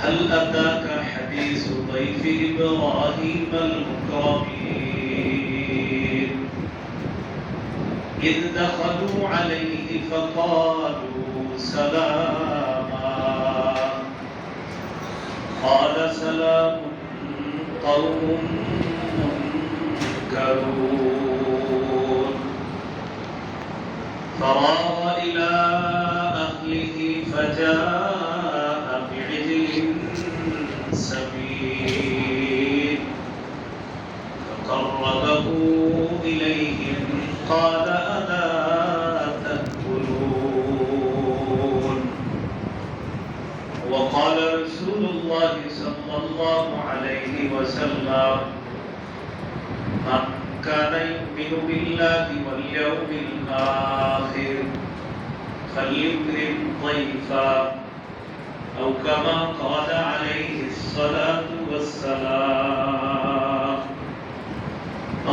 هل أتاك حديث ضيف إبراهيم المكرمين إذ دخلوا عليه فقالوا سلاما قال سلام قوم منكرون فراغ إلى أهله فجاء بعجل سمين فقربه إليهم قال ألا تأكلون وقال رسول الله صلى الله عليه وسلم من كان يؤمن بالله واليوم الآخر فليكرم ضيفا أو كما قال عليه الصلاة والسلام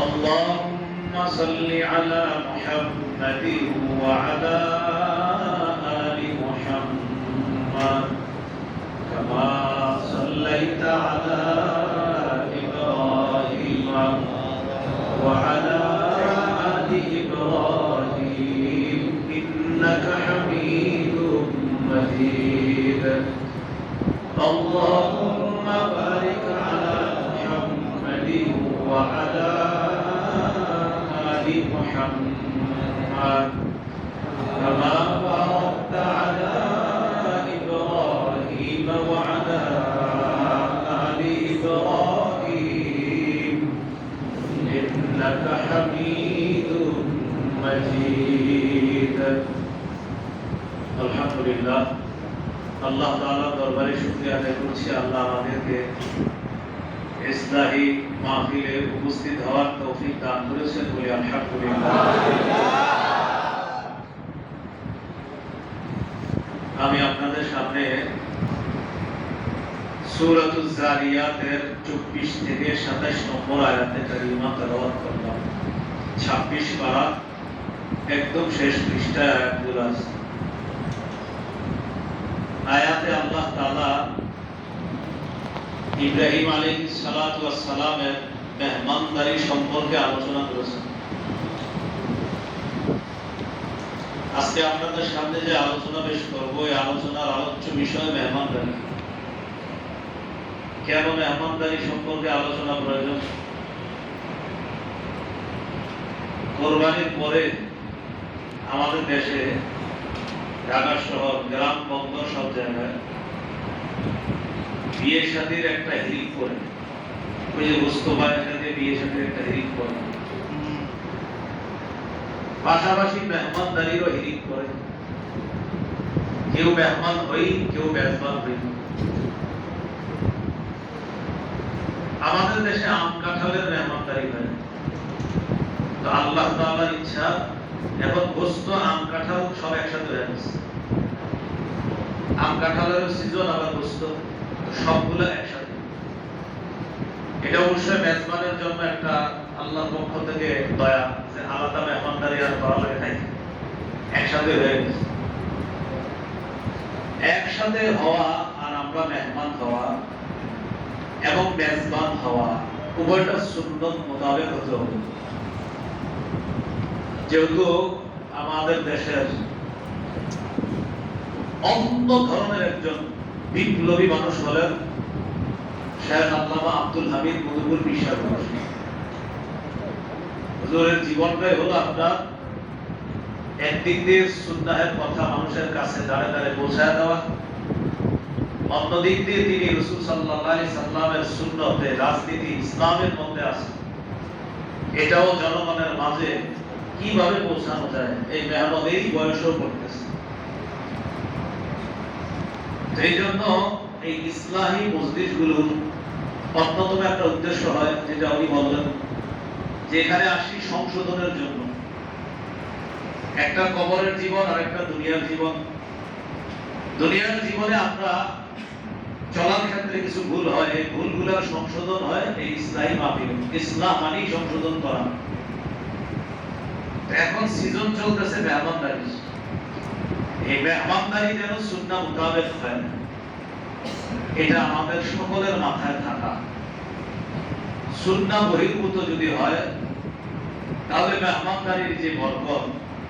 اللهم صل على محمد وعلى آل محمد كما صليت على إبراهيم وعلى آل إبراهيم إنك حميد مجيد اللهم بارك على محمد وعلى آل محمد كما باركت على إبراهيم وعلى آل إبراهيم إنك حميد مجيد الحمد لله আল্লাহ তাআলার দরবারে শুকরিয়া আদায় করছি আল্লাহ আমাদেরকে ইসলাহি মাহফিলে উপস্থিত হওয়ার তৌফিক দান করেছেন বলে আলহামদুলিল্লাহ। আমি আপনাদের সামনে সূরাতুজ জারিয়াতের 24 থেকে 27 নম্বর আয়াতে কারিমা তেলাওয়াত করলাম। 26 পারা একদম শেষ পৃষ্ঠায় আয়াতগুলো আছে। আয়াতে আল্লাহ তাআলা ইব্রাহিম আলাইহিস সালাতু ওয়াস সালামের মেহমানদারি সম্পর্কে আলোচনা করেছেন। আজকে আপনাদের সামনে যে আলোচনা পেশ করব এই আলোচনার আলোচ্য বিষয় মেহমানদারি। কেন মেহমানদারি সম্পর্কে আলোচনা প্রয়োজন? কোরবানির পরে আমাদের দেশে ঢাকা শহর, গ্রাম, বন্দর সব জায়গায় বিয়ে শাদীর একটা হিরিক করে, ওই যে গোস্তবায়ের সাথে বিয়ে শাদীর একটা হিরিক করে, পাশাপাশি মেহমানদারিরও হিরিক করে। কেউ মেহমান হই, কেউ মেজবান হই। আমাদের দেশে আম কাঁঠালের মেহমানদারি হয়। তো আল্লাহ তাআলার ইচ্ছা এখন গোস্ত আম কাঁঠাল সব একসাথে হয়ে গেছে। আম কাঁঠালের সিজন আবার গোস্ত সবগুলো একসাথে। এটা অবশ্যই মেজবানের জন্য একটা আল্লাহর পক্ষ থেকে দয়া, যে আলাদা মেহমানদারি আর করা লাগে নাই, একসাথে হয়ে গেছে। একসাথে হওয়া আর আমরা মেহমান হওয়া এবং মেজবান হওয়া উভয়টা সুন্নত মোতাবেক হতে হবে। যেহেতু আমাদের দেশের অন্য ধরনের একজন বিপ্লবী মানুষ হলেন শেখ আল্লামা আব্দুল হামিদ মধুপুর বিশ্বাস। হুজুরের জীবনটাই হলো আপনার একদিক দিয়ে সুন্নাহের কথা মানুষের কাছে দাঁড়ে দাঁড়ে পৌঁছায় দেওয়া, অন্যদিক দিয়ে তিনি রাসূল সাল্লাল্লাহু আলাইহি সাল্লামের সুন্নতে রাজনীতি ইসলামের মধ্যে আছে এটাও জনগণের মাঝে কিভাবে পৌঁছানো যায় এই মেহনত এই বয়সও করতেছে। এই জন্য এই ইসলাহী মজলিসগুলোর অন্যতম একটা উদ্দেশ্য হয়, যেটা উনি বললেন, যে এখানে আসি সংশোধনের জন্য। একটা কবরের জীবন আর একটা দুনিয়ার জীবন। দুনিয়ার জীবনে আমরা চলার ক্ষেত্রে কিছু ভুল হয়, এই ভুলগুলোর সংশোধন হয় এই ইসলাহী মাহফিল। ইসলাম মানেই সংশোধন করা। এখন সিজন চলতেছে মেহমানদারি। এই মেহমানদারি যেন সুন্নাহ মোতাবেক হয়। এটা আমাদের সকলের মাথায় থাকা। সুন্নাহ বহির্ভূত যদি হয় তাহলে মেহমানদারির যে বরকত,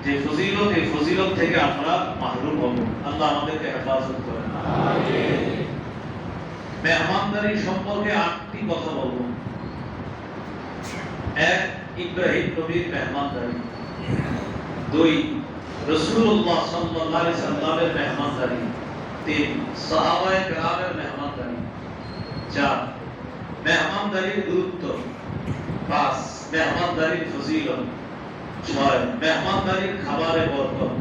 যে ফজিলত, এই ফজিলত থেকে আমরা মাহরুম হব। আল্লাহ আমাদেরকে হেফাজত করেন। আমিন। মেহমানদারি সম্পর্কে 8টি কথা বলবো। 1, ইব্রাহিম নবীর মেহমানদারি। 2, রাসূলুল্লাহ সাল্লাল্লাহু আলাইহি সাল্লামের মেহমানদারি। 3, সাহাবায়ে কেরামের মেহমানদারি। 4, মেহমানদারির গুরুত্ব। 5, মেহমানদারির ফজিলত। 6, মেহমানদারির খাবারের বরকত।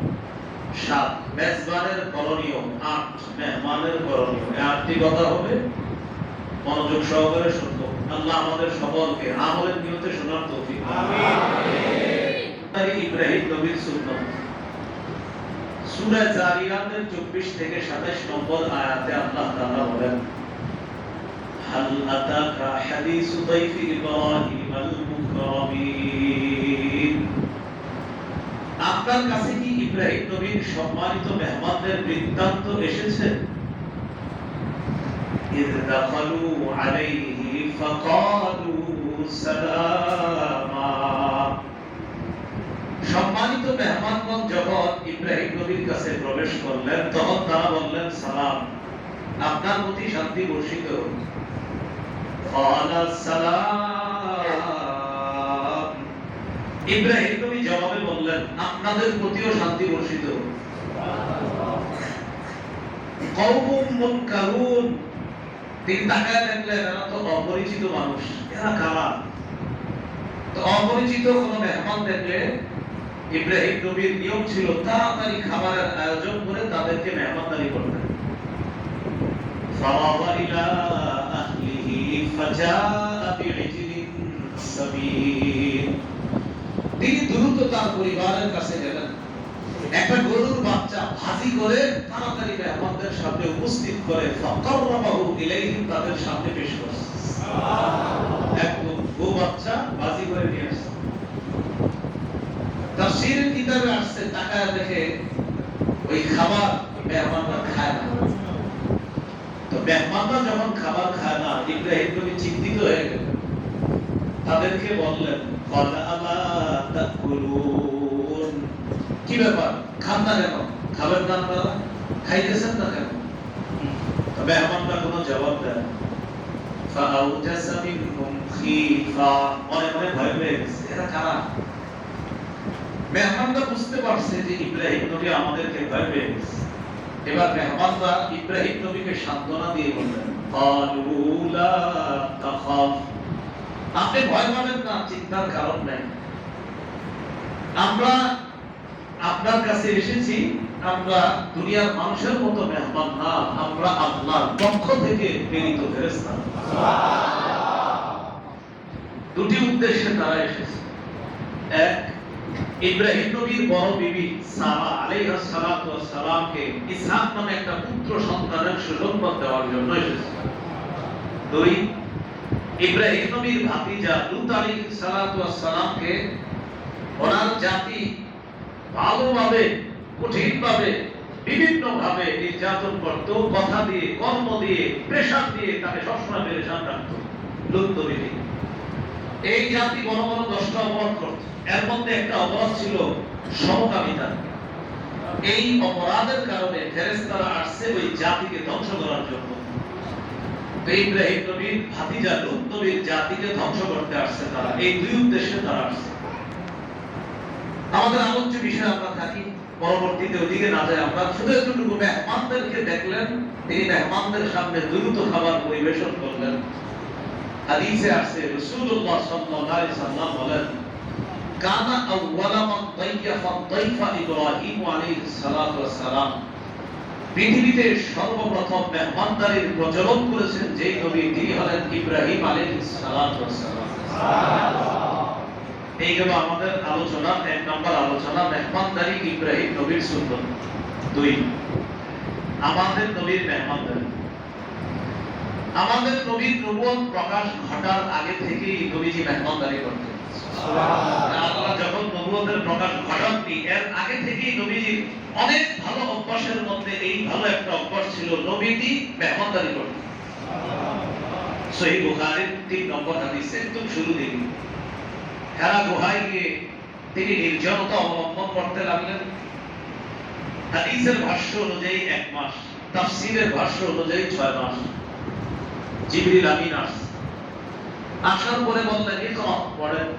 7, মেজবানের করণীয়। 8, মেহমানের করণীয়। এই 8টি কথা হবে, মনোযোগ সহকারে শুনবো। আল্লাহ আমাদের সকলকে আমলের নিয়তে শোনার তৌফিক দান করুন। ইব্রাহিম নবীর সুন্নাত। সূরা জারিয়াতের 24 থেকে 27 নম্বর আয়াতে আল্লাহ তাআলা বলেন, হাল আতাকা হাদিসু দাইফি ইব্রাহিম আল মুকরামিন। আপনার কাছে কি ইব্রাহিম নবীর সম্মানিত মেহমানদের বৃত্তান্ত এসেছে? إذ دخلوا عليه فقالوا سلاما। সম্মানিত মেহমানগণ যখন ইব্রাহিম নবীর কাছে প্রবেশ করলেন তখন তারা বললেন সালাম, আপনার প্রতি শান্তি বর্ষিত হোক। ক্বালা সালাম। ইব্রাহিম নবী জবাবে বললেন, আপনাদের প্রতিও শান্তি বর্ষিত হোক। কওমুম মুনকারুন। তিনি তাকায় দেখলেন এরা তো অপরিচিত মানুষ, এরা কারা? তো অপরিচিত কোন মেহমান দেখলে ইব্রাহিম নবীর নিয়ম ছিল তাড়াতাড়ি খাবারের আয়োজন করে তাদেরকে মেহমানদারি করতেন। ফারাদা ইলা আহলিহি ফাজাআ বিইজলিন সামিন। তিনি দ্রুত তার পরিবারের কাছে গেলেন, একটা গরুর বাচ্চা ভাজি করে তাড়াতাড়ি মেহমানদের সামনে উপস্থিত করে ফাকাররাবাহু ইলাইহিম, তাদের সামনে পেশ করলেন। সুবহানাল্লাহ। এক গরু বাচ্চা ভাজি করে নিয়ে আসছে। তাফসীরের কিতাবে আসছে, তাকায় দেখে ওই খাবার মেহমানরা খায় না। তো মেহমানরা যখন খাবার খায় না, ইব্রাহিম নবী চিন্তিত হয়ে গেলেন। তাদেরকে বললেন, ক্বালা আলা তাকুলুন। কি ব্যাপার, খান না কেন? খাবেন না আপনারা? খাইতেছেন না কেন? তো মেহমানরা কোনো জবাব দেয় না। ফাআউজাসা মিনহুম খীফা। মনে মনে ভয় পেয়ে গেছে, এরা কারা? মেহমানরা বুঝতে পারছে যে ইব্রাহিম নবী আমাদেরকে ভয় পেয়ে গেছে। এবার মেহমানরা ইব্রাহিম নবীকে সান্ত্বনা দিয়ে বললেন, ক্বালু লা তাখাফ। আপনি ভয় পাবেন না, চিন্তার কারণ নাই। আমরা আপনার কাছে এসেছি, আমরা দুনিয়ার মানুষের মতো মেহমান না, আমরা আল্লাহর পক্ষ থেকে প্রেরিত ফেরেশতা। সুবহানাল্লাহ। দুটি উদ্দেশ্যে তারা এসেছে। এক, ইব্রাহিম নবীর বড় বিবি সারা আলাইহিস সালাতু ওয়াস সালামকে ইসহাক নামে একটা পুত্র সন্তানের সুসংবাদ দেওয়ার জন্য এসেছে। 2, ইব্রাহিম নবীর ভাতিজা লূত আলাইহিস সালাতু ওয়াস সালামকে ওনার জাতি ভালোভাবে, কঠিনভাবে, বিভিন্নভাবে নির্যাতন করত, কথা দিয়ে, কর্ম দিয়ে, প্রেশার দিয়ে তাকে সবসময় পেরেশান রাখত লূত নবী। এই জাতি বড় বড় 10টা অপরাধ করত। এর মধ্যে একটা অপরাধ ছিল সমকামিতা। এই অপরাধের কারণে ফেরেশতারা আসছে ওই জাতিকে ধ্বংস করার জন্য। ইব্রাহিম নবীর ভাতিজা লূত নবীর জাতিকে ধ্বংস করতে আসছে তারা। এই দুই উদ্দেশ্যে তারা আসছে। আমাদের আলোচ্য বিষয়ে আমরা থাকি, পরবর্তীতে ওদিকে না যায়। আমরা শুধু এতটুকু, মেহমানদেরকে দেখলেন, তিনি মেহমানদের সামনে দ্রুত খাবার পরিবেশন করলেন। হাদিসে আসছে রাসূলুল্লাহ সাল্লাল্লাহু আলাইহি সাল্লাম বলেন, কানা আউওয়ালা মান দাইয়াফা দাইফা ইব্রাহিম আলাইহিস সালাতু ওয়াস সালাম। পৃথিবীতে সর্বপ্রথম মেহমানদারির প্রচলন করেছেন যেই নবী, তিনি হলেন ইব্রাহিম আলাইহিস সালাতু ওয়াস সালাম। সুবহানাল্লাহ। এই গেল আমাদের আলোচনা, 1 নম্বর আলোচনা, মেহমানদারি ইব্রাহিম নবীর সুন্নাত। 2, আমাদের নবীর মেহমানদারি। আমাদের নবীর নবুয়ত প্রকাশ ঘটার আগে থেকেই নবীজি মেহমানদারি করতেন। সুবহানাল্লাহ। আল্লাহ যখন নবুয়তের প্রকাশ ঘটাননি, এর আগে থেকেই নবীজির অনেক ভালো অভ্যাসের মধ্যে এই ভালো একটা অভ্যাস ছিল, নবীজি মেহমানদারি করতেন। সহিহ বুখারীর 3 নম্বর হাদিস একদম শুরু দিকে হেরা গুহায় গিয়ে তিনি নির্জনতা অবলম্বন করতে লাগলেন। হাদিসের ভাষ্য অনুযায়ী 1 মাস, তাফসীরের ভাষ্য অনুযায়ী 6 মাস। জিবরিল আমিন আসার পরে বললেন ইকরা পড়েন।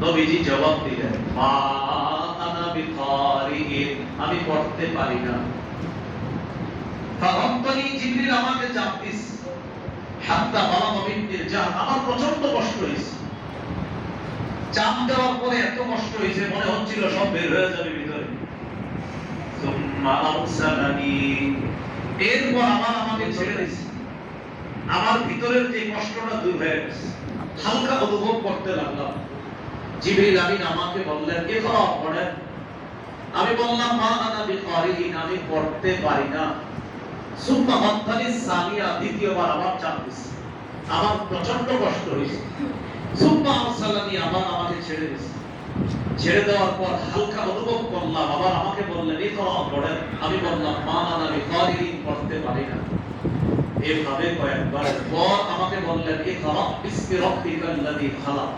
নবীজি জবাব দিলেন মা আনা বিকারিন, আমি পড়তে পারি না। ফারাব্বানি, জিবরিল আমাকে চাপ দিস, হাত্তা বালাগা মিন্নিল জাহর, আমার প্রচন্ড কষ্ট হয়েছে। চাপ দেওয়ার পরে এত কষ্ট হয়েছে মনে হচ্ছিল সব বের হয়ে যাবে ভিতরে। সুম্মা আরসালানি, এরপর আবার আমাকে ছেড়ে দিয়েছে। আমার ভিতরের যে কষ্টটা দূর হয়ে গেছে, হালকা অনুভব করতে লাগলাম। জিবরিল আমিন আমাকে বললেন ইকরা পড়েন। আমি বললাম মা আনা বিকারিন, আমি পড়তে পারি না। সুম্মা হাত্তানি সানিয়া, দ্বিতীয়বার আবার চাপ দিয়েছে, আমার প্রচন্ড কষ্ট হয়েছে। সুম্মা আরসালানি, আবার আমাকে ছেড়ে দিয়েছে। ছেড়ে দেওয়ার পর হালকা অনুভব করলাম, আবার আমাকে বললেন ইকরা পড়েন। আমি বললাম মা আনা বিকারিন, পড়তে পারি না। এভাবে কয়েকবার পর আমাকে বললেন ইকরা বিসমি রাব্বিকাল্লাযী খালাক,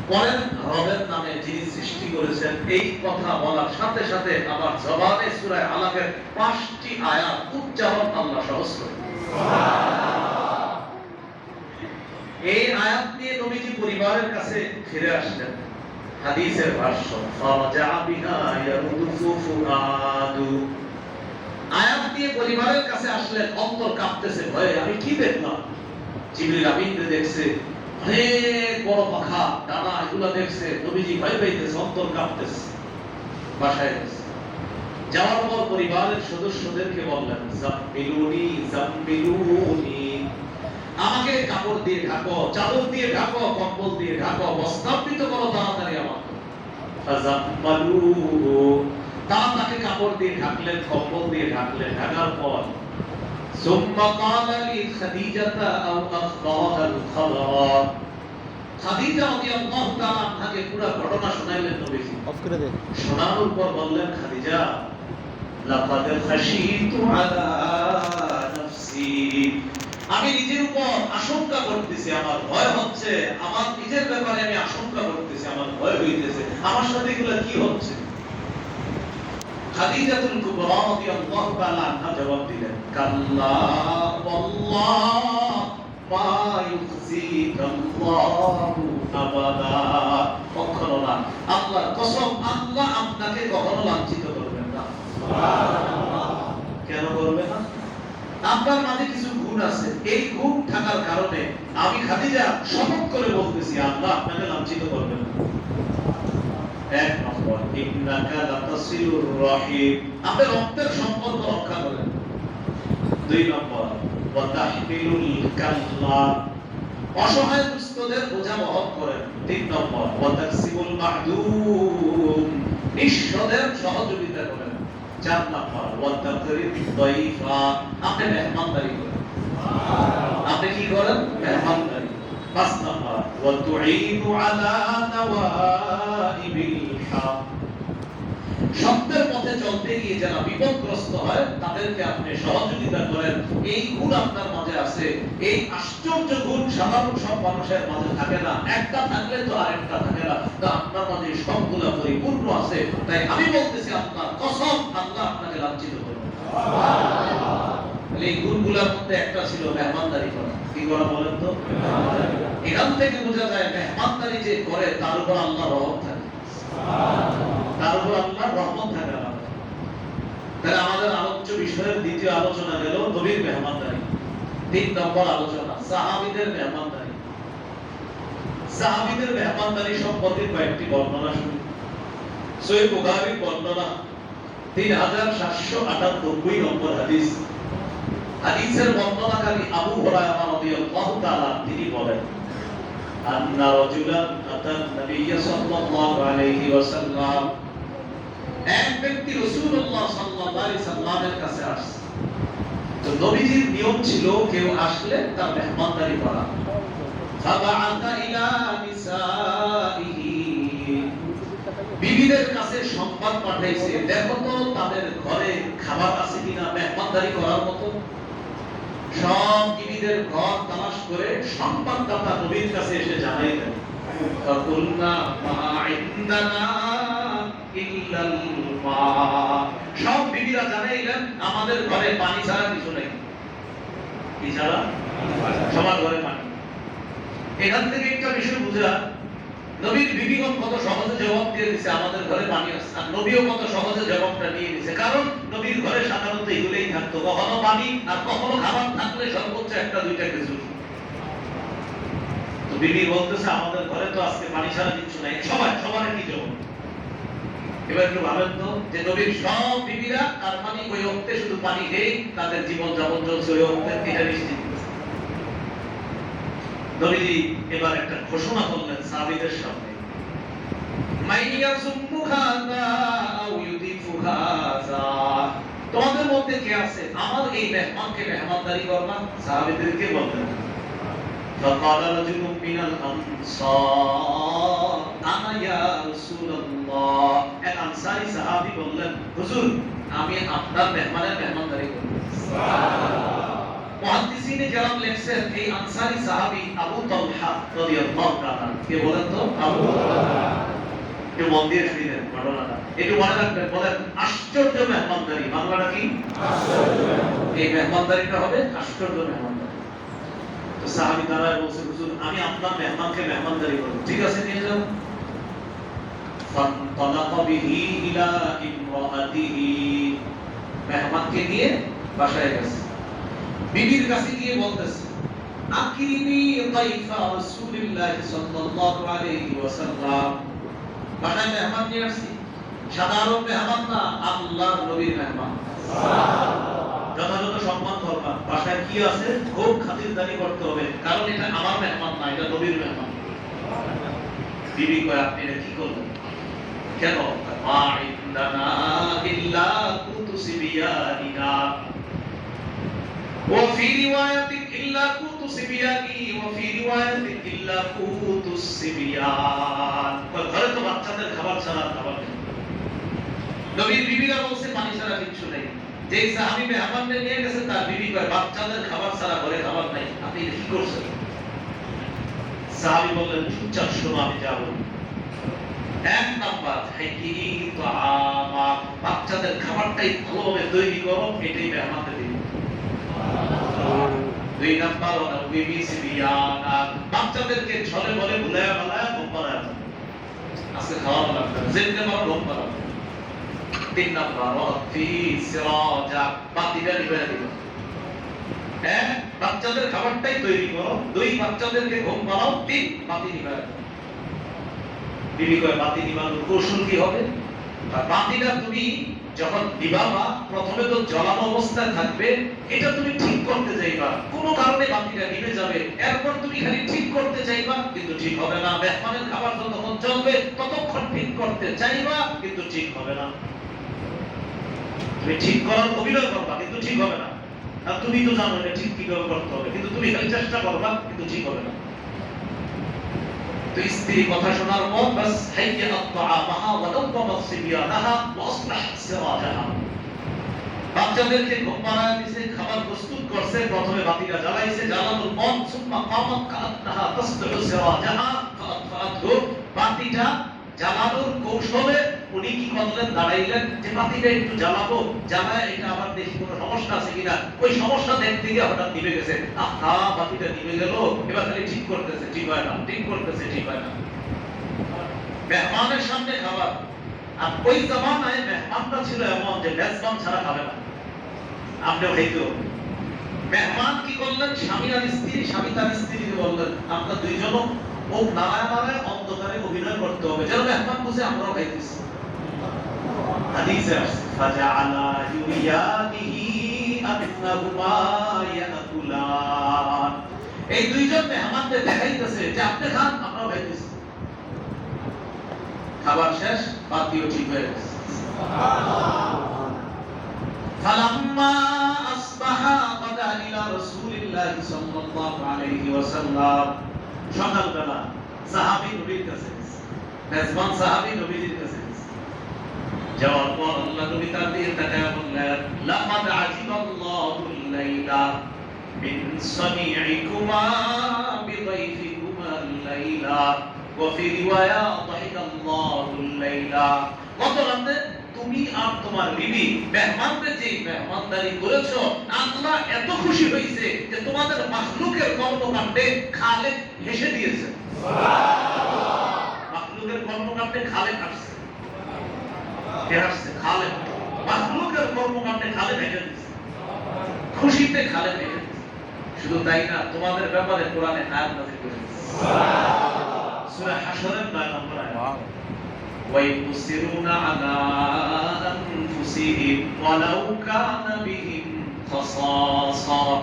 পড়েন রবের নামে যিনি সৃষ্টি করেছেন। এই কথা বলার সাথে সাথে আবার জবানে সূরা আলাকের 5টি আয়াত উচ্চারণ আল্লাহ সহজ করে। এই আয়াত নিয়ে নবীজি পরিবারের কাছে ফিরে আসলেন। হাদিসের ভাষ্য ফাজা বিহা ইয়ারুদু ফুআদু, আয়াত দিয়ে পরিবারের কাছে আসলেন, অন্তর কাঁপতেছে ভয়ে। আমি কি দেখলাম? জিবরিল আমিন দেখছে অনেক বড় পাখা, ডানা, এগুলা দেখছে। নবীজি ভয় পাইতেছে, অন্তর কাঁপতেছে। বাসায় গেছে, যাওয়ার পর পরিবারের সদস্যদেরকে বললেন জাম্বিলুনি জাম্বিলুনি, আমাকে কাপড় দিয়ে ঢাকো, চাদর দিয়ে ঢাকো, কম্বল দিয়ে ঢাকো, বস্ত্রাবৃত করো তাড়াতাড়ি আমাকে। ফাজাম্মালুহু, তারা তাকে কাপড় দিয়ে ঢাকলেন, কম্বল দিয়ে ঢাকলেন। ঢাকার পর সুম্মা ক্বালা লি খাদিজাতা আও আখবারাল খাবার, খাদিজা রাদিয়াল্লাহু তাআলা আনহাকে পুরো ঘটনা শোনাইলেন নবীজি। অফ করে দেন। শোনানোর পর বললেন খাদিজা লাকাদ খাশিতু আলা নাফসি, আমি নিজের উপর আশঙ্কা করতেছি, আমার ভয় হচ্ছে, আমার নিজের ব্যাপারে আমি আশঙ্কা করতেছি, আমার ভয় হইতেছে, আমার সাথে এগুলো কি হচ্ছে। খাদিজাতুল কুবরা রাদিয়াল্লাহু তাআলা আনহা জবাব দিলেন কাল্লা ওয়াল্লাহ মা ইউখজিকাল্লাহু আবাদা, কখনো না, আল্লাহর কসম, আল্লাহ আপনাকে কখনো লাঞ্ছিত করবেন না। সুবহানাল্লাহ। কেন করবে না? আপনার মাঝে কিছু গুণ আছে, এই গুণ থাকার কারণে আমি খাদিজা শপথ করে বলতেছি আল্লাহ আপনাকে লাঞ্ছিত করবেন না। এক নম্বর ইন্নাকা লাতাসিলুর রাহিম, আপনি রক্তের সম্পর্ক রক্ষা করেন। 2 নম্বর ওয়া তাহমিলুল কাল্লা, অসহায় দুস্থদের বোঝা বহন করেন। 3 নম্বর ওয়া তাকসিবুল মাহদুম, নিঃস্বদের সহযোগিতা করেন। 4 নম্বর ওয়া তাকরিম দাইফা, আপনি মেহমানদারি করেন। আপনি কি করেন? মেহমানদারি। 5 নম্বর ওয়া তুঈনু আলা নাওয়াইবিল হক, সত্যের পথে চলতে গিয়ে যারা বিপদগ্রস্ত হয় তাদেরকে আপনি সহযোগিতা করেন। এই গুণ আপনার মাঝে আছে। এই আশ্চর্য গুণ সাধারণ সব মানুষের মাঝে থাকে না, একটা থাকলে তো আরেকটা থাকে না, তো আপনার মাঝে সবগুলো পরিপূর্ণ আছে। তাই আমি বলতেছি আপনার কসম, আল্লাহ আপনাকে লাঞ্ছিত করবেন। সুবহানাল্লাহ। এই গুণগুলোর মধ্যে একটা ছিল মেহমানদারি করা। কি করা বলেন তো? এখান থেকে বোঝা যায় মেহমানদারি যে করে তার উপর আল্লাহর রহমত থাকে। সুবহানাল্লাহ। তার উপর আল্লাহর রহমত থাকে। তাহলে আমাদের আলোচ্য বিষয়ের দ্বিতীয় আলোচনা গেল নবীর মেহমানদারি। 3 নম্বর আলোচনা সাহাবীদের মেহমানদারি। সাহাবীদের মেহমানদারি সম্পর্কে কয়েকটি বর্ণনা শুনি। সহিহ বুখারীর বর্ণনা 3798 নম্বর হাদিস। হাদিসের বর্ণনাকারী আবু হুরায়রা রাদিয়াল্লাহু তাআলা তিনি বলেন আন্না রাজুলান আতান নবী সাল্লাল্লাহু আলাইহি ওয়াসাল্লাম, এক ব্যক্তি রাসূলুল্লাহ সাল্লাল্লাহু আলাইহি সাল্লামের কাছে আসছে। তো নবীজির নিয়ম ছিল কেউ আসলে তার মেহমানদারি করা। ফাবাআতা ইলা নিসাইহি, বিবিদের কাছে সংবাদ পাঠাইছে, দেখো তো তাদের ঘরে খাবার আছে কিনা মেহমানদারি করার মতো। সব বিবিদের ঘর তালাশ করে সংবাদদাতা নবীর কাছে এসে জানাইলেন, ফাকুলনা মা ইনদানা ইল্লাল মা। সব বিবিরা জানাইলেন আমাদের ঘরে পানি ছাড়া কিছু নেই। কি ছাড়া? সবার ঘরে পানি। এখান থেকে একটা বিষয় বুঝা, নবীর বিবিগণ কত সহজে জবাব দিয়ে দিছে আমাদের ঘরে পানি আছে, আর নবীও কত সহজে জবাবটা নিয়ে দিছে। কারণ নবীর ঘরে সাধারণত এগুলোই থাকতো, কখনো পানি আর কখনো খাবার থাকলে সর্বোচ্চ একটা দুইটা কিছু। তো বিবি বলতেছে আমাদের ঘরে তো আজকে পানি ছাড়া কিছু নাই, সবার কি জবাব? এবার একটু ভাবেন তো, যে নবীর সব বিবিরা তার মানে ওই অক্তে শুধু পানি খেয়ে তাদের জীবন যাপন চলছে, ওই অক্তে এটা নিশ্চিত। নবীজি এবার একটা ঘোষণা করলেন সাহাবীদের সামনে, মাইয়াসুমু হাযা আও ইউদিফু হাযা, তোমাদের মধ্যে কে আছে আমার এই মেহমানকে মেহমানদারি করবা? সাহাবীদেরকে বললেন। فقال رجل من الأنصار أنا يا رسول الله, এক আনসারী সাহাবী বললেন, হুজুর আমি আপনার মেহমানের মেহমানদারি করব। সুবহানাল্লাহ। মুহাদ্দিসিনে কেরাম লেখছেন এই আনসারী সাহাবী আবু তালহা রাদিয়াল্লাহু তাআলা। কে বলেন তো? আবু তালহা। একটু মন দিয়ে শুনেন ঘটনাটা, একটু মনে রাখবেন। বলেন আশ্চর্য মেহমানদারি, বাংলাটা কি? আশ্চর্য। এই মেহমানদারিটা হবে আশ্চর্য মেহমানদারি। তো সাহাবী দাঁড়ায় বলছে, হুজুর আমি আপনার মেহমানকে মেহমানদারি করব। ঠিক আছে, নিয়ে যাও। ফান্তালাকা বিহি ইলা ইমরাতিহি, মেহমানকে নিয়ে বাসায় গেছে। বিবির কাছে গিয়ে বলতেছে, আকিনি দাইফা রাসূলুল্লাহ সাল্লাল্লাহু আলাইহি ওয়াসাল্লাম, বাসায় মেহমান নিয়ে আসছি, সাধারণ মেহমান না, আল্লাহর নবীর মেহমান। যথাযথ সম্মান করবা। বাসায় কি আছে খুব খাতিরদারি করতে হবে, কারণ এটা আমার মেহমান না, এটা নবীর মেহমান। বিবি কয় আপনি এটা কি করলেন? কেন? মা ইনদানা ইল্লা কুতুসি বিয়াদিনা ওয়া ফি রিওয়ায়াতিন ইল্লা কুতুসি বিয়াদি ওয়া ফি রিওয়ায়াতিন ইল্লা কুতুসি বিয়ান। ঘরে তো বাচ্চাদের খাবার ছাড়া খাবার নেই। নবীর বিবিরা বলছে পানি ছাড়া কিছু নেই। যে সাহাবী মেহমানদের নিয়ে গেছে তার বিবি কয় বাচ্চাদের খাবার ছাড়া ঘরে খাবার নাই, আপনি কি করছেন? সাহাবী বললেন, চুপচাপ শোনো আমি যা বলি। এক নাম্বার, হাইকিনি তাআমা, বাচ্চাদের খাবারটাই ভালোভাবে তৈরি করো, এটাই মেহমানদের দিন। দুই নাম্বার, ওয়া বিবি সিবিয়ানা, বাচ্চাদেরকে ছলে বলে ভুলায়া ভালায়া ঘুম পাড়ায় আজকে খাওয়ানো লাগবে, যেতে পারো ঘুম পাড়াও। তিন নাম্বার, ওয়াফি সিরাজা, বাতিটা নিভে দিও। এক, বাচ্চাদের খাবারটাই তৈরি করো। দুই, বাচ্চাদেরকে ঘুম পাড়াও। তিন, বাতি নিভে দাও। বিবি কয় বাতি নিভানোর কৌশল কি হবে? বাতিটা তুমি যখন নিভাবা, প্রথমে তো জ্বলানো অবস্থায় থাকবে, এটা তুমি ঠিক করতে চাইবা, কোনো কারণে বাতিটা নিভে যাবে, এরপর তুমি খালি ঠিক করতে চাইবা, কিন্তু ঠিক হবে না। মেহমানের খাবার যতক্ষণ চলবে ততক্ষণ ঠিক করতে চাইবা, কিন্তু ঠিক হবে না। তুমি ঠিক করার অভিনয় করবা, কিন্তু ঠিক হবে না। আর তুমি তো জানো এটা ঠিক কিভাবে করতে হবে, কিন্তু তুমি খালি চেষ্টা করবা, কিন্তু ঠিক হবে না। তো স্ত্রী কথা শোনার পর বাস হাইয়া আত-তাআমাহা ওয়া দাওয়ামাত সিবিয়ানাহা ওয়া আসলাহাত সিরাজাহা, বাচ্চাদেরকে ঘুম পাড়ায় দিয়েছে, খাবার প্রস্তুত করছে, প্রথমে বাতিটা জ্বালাইছে, জ্বালানোর পর সুম্মা কামাত কাআন্নাহা তাসতাউ সিরাজাহা ফাআতফাআতহু, বাতিটা জ্বালানোর কৌশলে উনি কি করলেন? দাঁড়াইলেন যে বাতিটা একটু জ্বালাবো, জ্বালায় এটা আবার দেখি কোনো সমস্যা আছে কিনা। ওই সমস্যা দেখতে গিয়ে হঠাৎ নিভে গেছে। আহা, বাতিটা নিভে গেল, এবার খালি ঠিক করতেছে, ঠিক হয় না, ঠিক করতেছে, ঠিক হয় না। মেহমানের সামনে খাবার, আর ওই জামানায় মেহমানটা ছিল এমন যে মেজবান ছাড়া খাবে না, আপনিও খাইতে হবে। মেহমান কি করলেন? স্বামী আর স্ত্রী, স্বামী তার স্ত্রীকে বললেন আমরা দুইজনও ও নারায় নারায় অন্ধকারে অভিনয় করতে হবে, যেন মেহমান বুঝে আমরাও খাইতেছি। হাদিসে আসছে ফাজাআলা ইউরিয়ানিহি আন্নাহুমা ইয়াকুলান, এই দুইজন মেহমানদের দেখাইতেছে যে আপনি খান, আমরাও খাইতেছি। খাবার শেষ, বাতিও ঠিক হয়ে গেছে। ফালাম্মা আসবাহা গাদা ইলা রাসূলিল্লাহ সাল্লাল্লাহু আলাইহি ওয়াসাল্লাম, সকালবেলা সাহাবী নবীর কাছে গেছে, মেজবান সাহাবী নবীর কাছে গেছে। যাওয়ার পর আল্লাহ নবী তার দিকে তাকায় বললেন, লাকাদ আজিবাল্লাহুল লাইলা, মিন সানিইকুমা বিদাইফিকুমা আল-লাইলা ওয়া ফি রিওয়ায়া দাহিকাল্লাহুল লাইলা। গত রাতে তুমি আর তোমার বিবি মেহমানদের যে মেহমানদারি করেছো, আল্লাহ এত খুশি হয়েছে যে তোমাদের মাখলুকের কর্মকাণ্ডে খালেক হেসে দিয়েছে। মাখলুকের কর্মকাণ্ডে খালেক হাসছে, কে হাসছে? খালেক। মাখলুকের কর্মকাণ্ডে খালেক হেসে দিয়েছে, খুশিতে খালেক হেসে দিয়েছে। শুধু তাই না, তোমাদের ব্যাপারে কোরআনে আয়াত নাযিল করেছে। সূরা হাশরের 9 নম্বর আয়াত, وَيُؤْثِرُونَ عَلَى أَنفُسِهِمْ وَلَوْ كَانَ بِهِمْ خَصَاصَةٌ।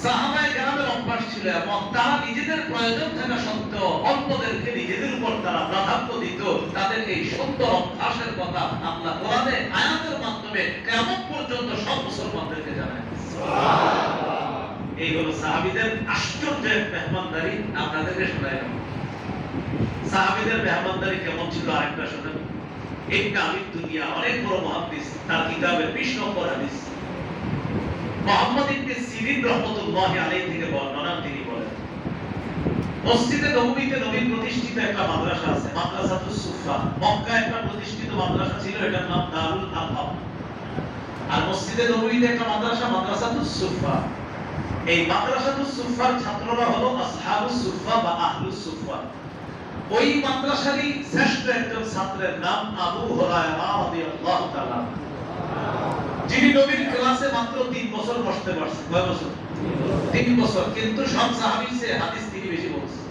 সাহাবায়ে কেরামের অভ্যাস ছিল এবং তারা নিজেদের প্রয়োজন থাকা সত্ত্বেও অন্যদেরকে নিজেদের উপর তারা প্রাধান্য দিত। তাদের এই সুন্দর অভ্যাসের কথা আল্লাহ কোরআনে আয়াতের মাধ্যমে কিয়ামত পর্যন্ত সব মুসলমানদেরকে জানায়। সুবহানাল্লাহ। এই হলো সাহাবীদের আশ্চর্য মেহমানদারি। আপনাদেরকে শোনাইলাম সাহাবীদের মেহমানদারি কেমন ছিল। আরেকটা শুনেন, ইবনে আবি দুনিয়া অনেক বড় মুহাদ্দিস, তার কিতাবের 20 নম্বর হাদিস মুহাম্মদ ইবনে সিরিন রাহমাতুল্লাহি আলাইহি থেকে বর্ণনা। তিনি বলেন, মসজিদে নববীতে নবীর প্রতিষ্ঠিত একটা মাদ্রাসা আছে, মাদ্রাসাতুস সুফা। মক্কায় একটা প্রতিষ্ঠিত মাদ্রাসা ছিল, এটার নাম দারুল আরকাম। আর মসজিদে নববীতে একটা মাদ্রাসা, মাদ্রাসাতুস সুফা। এই মাদ্রাসাতুস সুফার ছাত্ররা হলো আসহাবুস সুফা বা আহলুস সুফা। ওই মাদ্রাসারই শ্রেষ্ঠ একজন ছাত্রের নাম আবু হুরায়রা রাদিয়াল্লাহু তাআলা, যিনি নবীর ক্লাসে মাত্র 3 বছর বসতে পারছেন। কয় বছর? 3 বছর। কিন্তু সব সাহাবীর চেয়ে হাদিস তিনি বেশি বলছেন।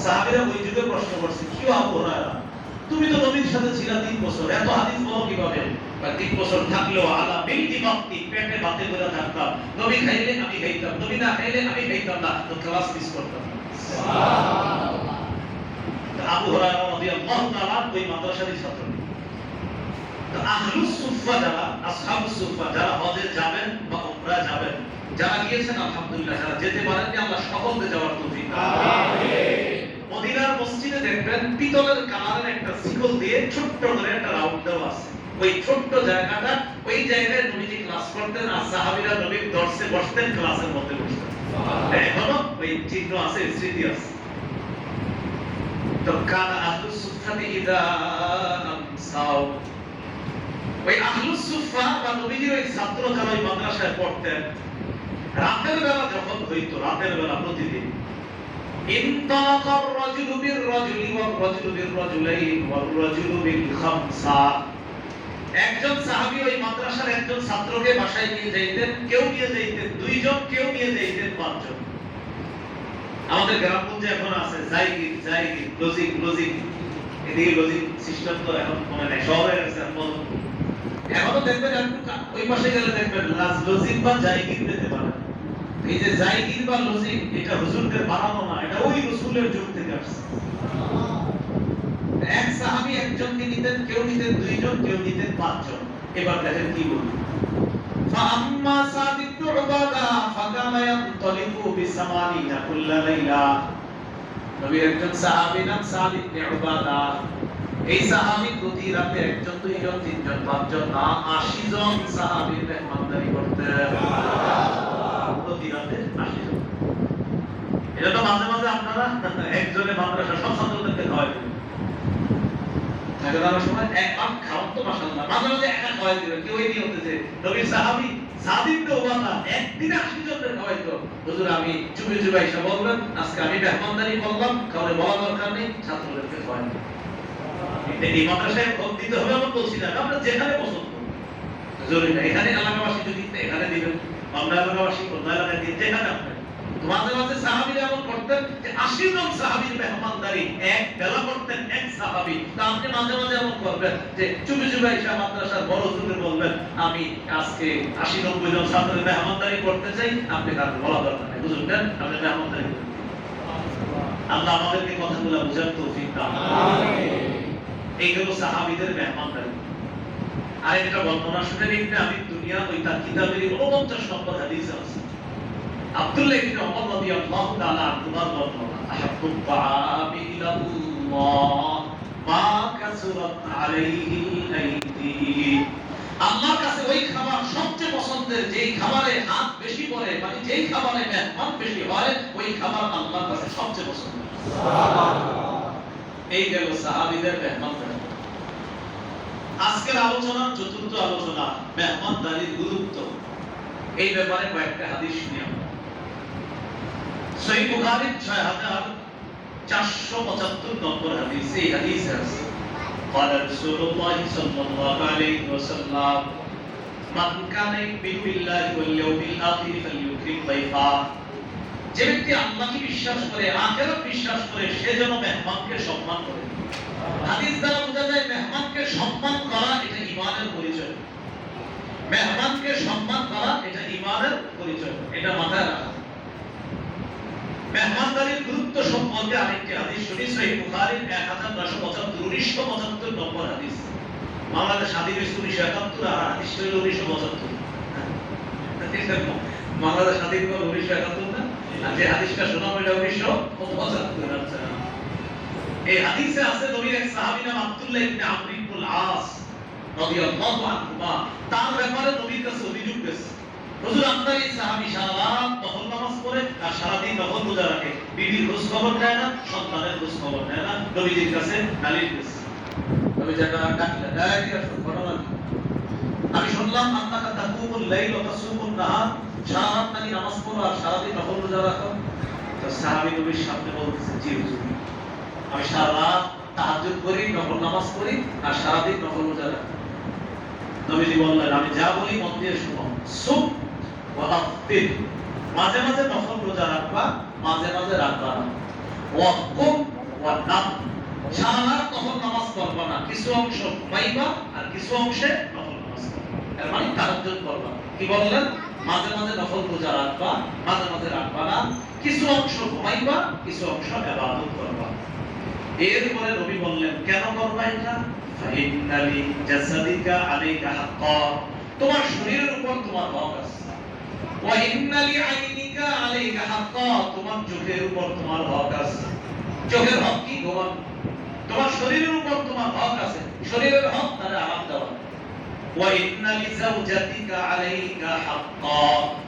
সাহাবীরা ওই যুগে প্রশ্ন করছে, কি আবু হুরায়রা, তুমি তো নবীর সাথে ছিলা 3 বছর, এত হাদিস বলো কিভাবে? 3 বছর থাকলেও আলা বিলদি বাক্তি, পেটে ভাতে করে থাকতাম। নবী খাইলে আমি খাইতাম, নবী না খাইলে আমি খাইতাম না, তো ক্লাস মিস করতাম। সুবহানাল্লাহ। আবু হুরায়রা রাদিয়াল্লাহু তাআলা ওই মাদ্রাসারই ছাত্র। তো আহলুস সুফা যারা, আসহাবুস সুফা যারা হজে যাবেন বা উমরা যাবেন, যারা গিয়েছেন আলহামদুলিল্লাহ, যারা যেতে পারেননি আল্লাহ সকলকে যাওয়ার তৌফিক দান করুন। আমিন। মদিনার মসজিদে দেখবেন পিতলের কালারের একটা শিকল দিয়ে ছোট্ট করে একটা রাউন্ড দেওয়া আছে। ওই ছোট্ট জায়গাটা, ওই জায়গায় নবীজি ক্লাস করতেন আর সাহাবীরা নবীর দর্শে বসতেন, ক্লাসের মধ্যে বসতেন। এখনো ওই চিহ্ন আছে, স্মৃতি আছে। তো কানা আহলুস সুফাতি ইদা আমসাও, ওই আহলুস সুফা বা নবীজির ওই ছাত্র যারা ওই মাদ্রাসায় পড়তেন, রাতের বেলা যখন হইতো, রাতের বেলা প্রতিদিন ইনতালাকার রাজুলু বির রাজুলি ওয়ার রাজুলু বির রাজুলাইন ওয়ার রাজুলু বিল খামসা। একজন সাহাবী ওই মাদ্রাসার একজন ছাত্রকে বাসায় নিয়ে যাইতেন, কেউ নিয়ে যাইতেন 2 জন, কেউ নিয়ে যাইতেন 5 জন। আমাদের গ্রামগঞ্জে এখন আছে জায়গির, লজিক, এদিকে লজিক সিস্টেম তো এখন মনে নাই, শহরে গেছে এখন। এখনো দেখবেন ওই পাশে গেলে দেখবেন লজিক বা জায়গির পেতে পারেন। এই যে জায়গির বা লজিক, এটা হুজুরদের বানানো না, এটা ওই রাসূলের যুগ থেকে আসছে। এক সাহাবী একজনকে নিতেন, কেউ নিতেন 2 জন, কেউ নিতেন 5 জন। এবার দেখেন কি বলবো। فأما سعد بن عبادة فكان ينطلق ب80 كل ليلة। নবীর একজন সাহাবী নাম সাদ ইবনে উবাদা। এই সাহাবী প্রতি রাতে 1 জন, 2 জন, 3 জন, 5 জন না 80 জন সাহাবীর মেহমানদারি করতেন। সুবহানাল্লাহ। প্রতি রাতে 80 জন। এটা তো মাঝে মাঝে আপনারা একজনে মাদ্রাসা সব ছাত্রদেরকে খাওয়াইতেন। তাহলে সময় এক পাক খাওয়ান তো মাশাআল্লাহ, মাঝে মাঝে একা খাওয়াই দিবেন। কেউ এই নিয়তে যে নবীর সাহাবী সাদ ইবনে উবাদা একদিনে 80 জনকে খাওয়াইতো। হুজুর আমি চুপি চুপি এসে বলবেন, আজকে আমি মেহমানদারি করলাম, কাউকে বলা দরকার নেই, ছাত্রদেরকে খাওয়াই। এই মাদ্রাসায় ভোট দিতে হবে আমরা বলছি না, আমরা যেখানে পছন্দ জরুরি না। এখানে এলাকাবাসী যদি এখানে দিবেন, আমরা এলাকাবাসী অন্য এলাকায় দিয়ে যেখানে আপনি। মাঝে মাঝে সাহাবীরা এমন করতেন যে 80 জন সাহাবীর মেহমানদারি এক বেলা করতেন এক সাহাবী। তা আপনি মাঝে মাঝে এমন করবেন যে চুপি চুপি এসে মাদ্রাসার বড় হুজুরকে বলবেন, আমি আজকে 80-90 জন ছাত্রের মেহমানদারি করতে চাই, আপনি কাউকে বলা দরকার নেই, হুজুর দেন আপনি মেহমানদারি করুন। আল্লাহ আমাদেরকে কথাগুলো বুঝার তৌফিক দান করুন। আমিন। এই হলো সাহাবীদের মেহমানদারি। আরেকটা বর্ণনা শুনে ইবনে আবি দুনিয়া ওই তার কিতাবের 49 নম্বর হাদিসে আছে। আব্দুল্লাহ ইবনে ওমর রাদিয়াল্লাহু তাআলা আনহুমার বর্ণনা, আহাব্বুত তাআমি ইলাল্লাহ মা কাসুরাত আলাইহি আইদি। আল্লাহর কাছে ওই খাবার সবচেয়ে পছন্দের, যেই খাবারে হাত বেশি পড়ে, মানে যেই খাবারে মেহমান বেশি হয়, ওই খাবার আল্লাহর কাছে সবচেয়ে পছন্দের। এই গেল সাহাবীদের মেহমানদারি। আজকের আলোচনা, চতুর্থ আলোচনা, মেহমানদারির গুরুত্ব। এই ব্যাপারে কয়েকটা হাদিস শুনি আমরা। সহিহ বুখারীর 6475 নম্বর হাদিস। এই হাদিসে আছে قال رسول الله صلى الله عليه وسلم من كان يؤمن بالله واليوم الآخر فليكرم ضيفه। যে ব্যক্তি আল্লাহকে বিশ্বাস করে, আখিরাত বিশ্বাস করে, সে যেন মেহমানকে সম্মান করে। হাদিস দ্বারা বোঝা যায় মেহমানকে সম্মান করা এটা ঈমানের পরিচয়। মেহমানকে সম্মান করা এটা ঈমানের পরিচয়, এটা মাথায় রাখা। মেহমানদারির গুরুত্ব সম্পর্কে আরেকটি হাদিস শুনি। সহিহ বুখারীর 1975 নম্বর হাদিস। বাংলাদেশ স্বাধীন 1971, আর হাদিস হলো 1975। বাংলাদেশ স্বাধীন হলো 1971 না, আর যে হাদিসটা শোনাবো এটা 1975। এই হাদিসে আছে নবীর এক সাহাবী নাম আব্দুল্লাহ ইবনে আমর ইবনুল আস রাদিয়াল্লাহু আনহুমা, তার ব্যাপারে নবীর কাছে অভিযোগ গেছে, হুজুর আপনার এই সাহাবী সারা রাত নফল নামাজ পড়ে আর সারা দিন নফল রোজা রাখে, বিবির খোঁজ খবর নেয় না, সন্তানের খোঁজ খবর নেয় না, নবীজির কাছে নালিশ গেছে। নবী জানা ডাকলে ডাকিয়া ঘটনা, আমি শুনলাম আন্নাকা তাকুমুল লাইল ওয়া তাসুমুন নাহার, সারা রাত নাকি নামাজ পড়ো আর সারা দিন নফল রোজা রাখো। তো সাহাবী নবীর সামনে বলতেছে, জি হুজুর, আমি সারা রাত তাহাজ্জুদ করি, নফল নামাজ পড়ি আর সারা দিন নফল রোজা রাখি। নবীজি বললেন, আমি যা বলি মন দিয়ে শুনো। সুম ওয়া আফতির, মাঝে মাঝে নফল রোজা রাখবা, মাঝে মাঝে রাখবা না। ওয়া কুম ওয়া নাম, সারা রাত নফল নামাজ পড়বা না, কিছু অংশ ঘুমাইবা আর কিছু অংশে নফল নামাজ পড়বা। এর মানে তাহাজ্জুদ করবা। কি বললেন? মাঝে মাঝে নফল রোজা রাখবা, মাঝে মাঝে রাখবা না, কিছু অংশ ঘুমাইবা, কিছু অংশ ইবাদত করবা। এরপরে নবী বললেন, কেন করবা এটা? ফাইন্নালি জাসাদিকা আলাইকা হাক্কা, তোমার শরীরের উপর তোমার হক আছে। ওয়া ইন্নালি আইনিকা আলাইকা হাক্কা, তোমার চোখের উপর তোমার হক আছে। চোখের হক কি? ঘুমানো। তোমার শরীরের উপর তোমার হক আছে, শরীরের হক তারে আরাম দেওয়া। ওয়া ইন্নালি যাওজাতিকা আলাইকা হাক্কা,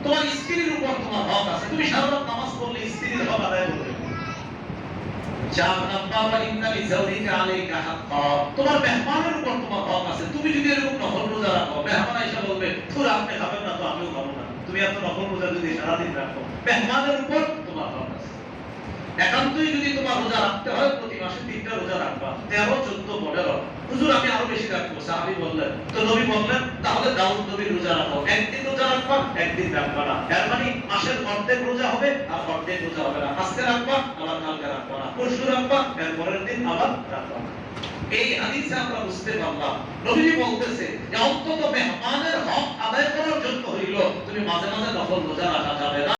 তোমার স্ত্রীর উপর তোমার হক আছে। তুমি সারা রাত নামাজ পড়লে স্ত্রীর হক আদায় করবে। তোমার মেহমানের উপর তোমার হক আছে। তুমি যদি এরকম নফল রোজা রাখো, মেহমান আইসা বলবে, তোর আপনি খাবেন না তো আমিও খাবো না, তুমি এত নফল রোজা যদি সারাদিন রাখো, মেহমানের উপর তোমার হক আছে। একান্তই যদি তোমার রোজা রাখতে হয়, প্রতি মাসে 3টা রোজা রাখবা, 13, 14, 15। হুজুর আমি আরো বেশি রাখবো, সাহাবী বললেন। তো নবী বললেন, তাহলে দাউদ নবীর রোজা রাখো, একদিন রোজা রাখবা, একদিন রাখবা না। এর মানে মাসের অর্ধেক রোজা হবে আর অর্ধেক রোজা হবে না। আজকে রাখবা, আবার কালকে রাখবা না, পরশু রাখবা, এর পরের দিন আবার রাখবা না। এই হাদিসে আমরা বুঝতে পারলাম নবীজি বলতেছে যে অন্তত মেহমানের হক আদায় করার জন্য হইল তুমি মাঝে মাঝে নফল রোজা রাখা